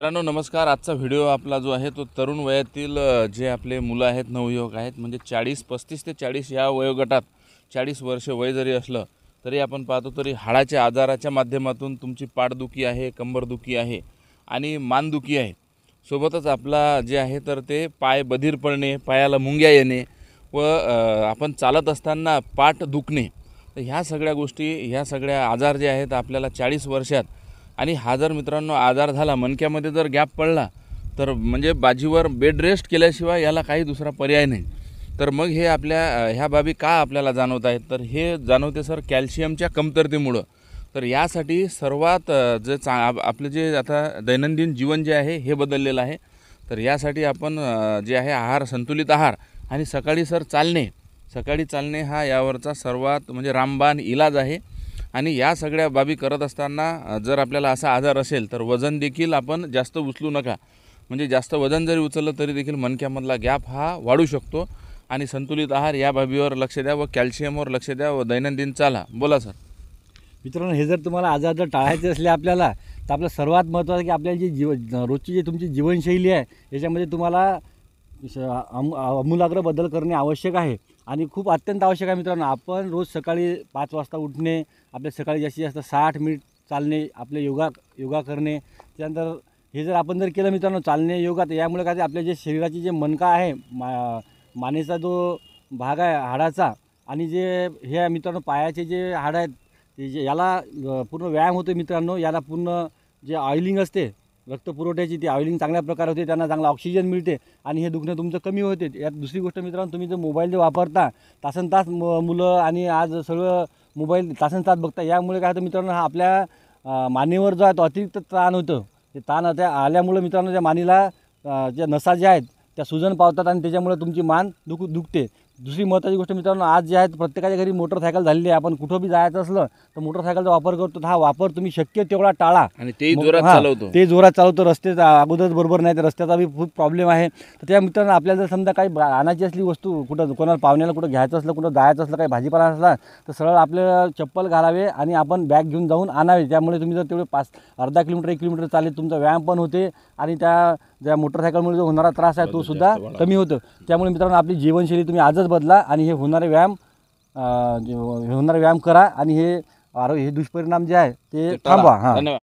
मित्रांनो नमस्कार. आजचा व्हिडिओ आपला जो आहे तो तरुण वयातील जे आपले मुलं आहेत, नवयुवक आहेत, म्हणजे 35 ते 40 या वयोगटात 40 वर्ष वय जरी असलं तरी आपण पाहतो तरी हाडाच्या आजाराच्या माध्यमातून तुमची पाठदुखी आहे, कंबरदुखी आहे आणि मानदुखी आहे. सोबतच आपला जे आहे तर ते पाय बधीर पडणे, पायाला मुंग्या येणे व आपण चालत असताना पाठ दुखणे. तर ह्या सगळ्या गोष्टी, ह्या सगळ्या आजार जे आहेत आपल्याला 40 वर्षात, आणि हा जर मित्रांनो आजार झाला, मणक्यामध्ये जर गॅप पडला तर म्हणजे बाजीवर बेड रेस्ट केल्याशिवाय याला काही दुसरा पर्याय नाही. तर मग हे आपल्या ह्या बाबी का आपल्याला जाणवत आहेत, तर हे जाणवते सर कॅल्शियमच्या कमतरतेमुळं. तर यासाठी सर्वात आपलं जे आता दैनंदिन जीवन जे आहे हे बदललेलं आहे. तर यासाठी आपण जे आहे आहार, संतुलित आहार आणि सकाळी चालणे हा यावरचा सर्वात म्हणजे रामबाण इलाज आहे. आणि या सगळ्या बाबी करत असताना जर आपल्याला असा आजार असेल तर वजन देखील आपण जास्त उचलू नका. म्हणजे जास्त वजन जरी उचललं तरी देखील मणक्यामधला गॅप हा वाढू शकतो. आणि संतुलित आहार या बाबीवर लक्ष द्या व कॅल्शियमवर लक्ष द्या व दैनंदिन चाला. बोला सर. मित्रांनो, हे जर तुम्हाला आजार जर टाळायचे असले आपल्याला, तर आपलं सर्वात महत्त्वाचं की आपल्याला जी रोजची जी तुमची जीवनशैली आहे याच्यामध्ये तुम्हाला आमूलाग्र बदल करणे आवश्यक आहे आणि खूप अत्यंत आवश्यक आहे. मित्रांनो, आपण रोज सकाळी 5 वाजता उठणे, आपल्या सकाळी जास्तीत जास्त 60 मिनिट चालणे, आपले योगा करणे. त्यानंतर हे जर आपण जर केलं मित्रांनो, चालणे, योगा, तर यामुळे काय ते आपल्या जे शरीराची जे मणका आहे, मानेचा जो भाग आहे हाडाचा, आणि जे हे आहे मित्रांनो पायाचे जे हाड आहेत, ते जे याला पूर्ण व्यायाम होतो मित्रांनो. याला पूर्ण जे ऑइलिंग असते रक्तपुरवठ्याची, ती ऑइलिंग चांगल्या प्रकारे होते, त्यांना चांगला ऑक्सिजन मिळते आणि हे दुखणं तुमचं कमी होते. यात दुसरी गोष्ट मित्रांनो, तुम्ही जर मोबाईल जे वापरता तासनतास, मुलं आणि आज सगळं मोबाईल तासनतास बघता, यामुळे काय होतं मित्रांनो, हा आपल्या मानेवर जो आहे तो अतिरिक्त ताण होतं. ते ताण त्या आल्यामुळे मित्रांनो त्या मानेला ज्या नसा ज्या आहेत त्या सुजन पावतात आणि त्याच्यामुळे तुमची मान दुखते. दुसरी महत्त्वाची गोष्ट मित्रांनो, आज जे आहेत प्रत्येकाच्या घरी मोटरसायकल झालेली आहे. आपण कुठं बी जायचं असलं तर मोटरसायकलचा वापर करतो. हा वापर तुम्ही शक्य तेवढा टाळा. आणि तेही जोरात चालवतो. ते जोरात चालवतो. रस्ते अगोदरच बरोबर नाही, तर रस्त्याचा बी खूप प्रॉब्लेम आहे. तर त्या मित्रांनो, आपल्याला जर समजा काही आणायची असली वस्तू, कुठं कोणाला पाहुण्याला कुठं घ्यायचं असलं, कुठं जायचं असलं, काही भाजीपाला असला, तर सरळ आपलं चप्पल घालावे आणि आपण बॅग घेऊन जाऊन आणावे. त्यामुळे तुम्ही जर तेवढे अर्धा किलोमीटर 1 किलोमीटर चालले, तुमचा व्यायाम पण होते आणि ज्या मोटरसायकलमुळे जो होणारा त्रास आहे तो सुद्धा कमी होतो. त्यामुळे मित्रांनो, आपली जीवनशैली तुम्ही आजच बदला आणि हे होणारे व्यायाम करा आणि हे दुष्परिणाम जे आहे ते थांबवा. हां, धन्यवाद.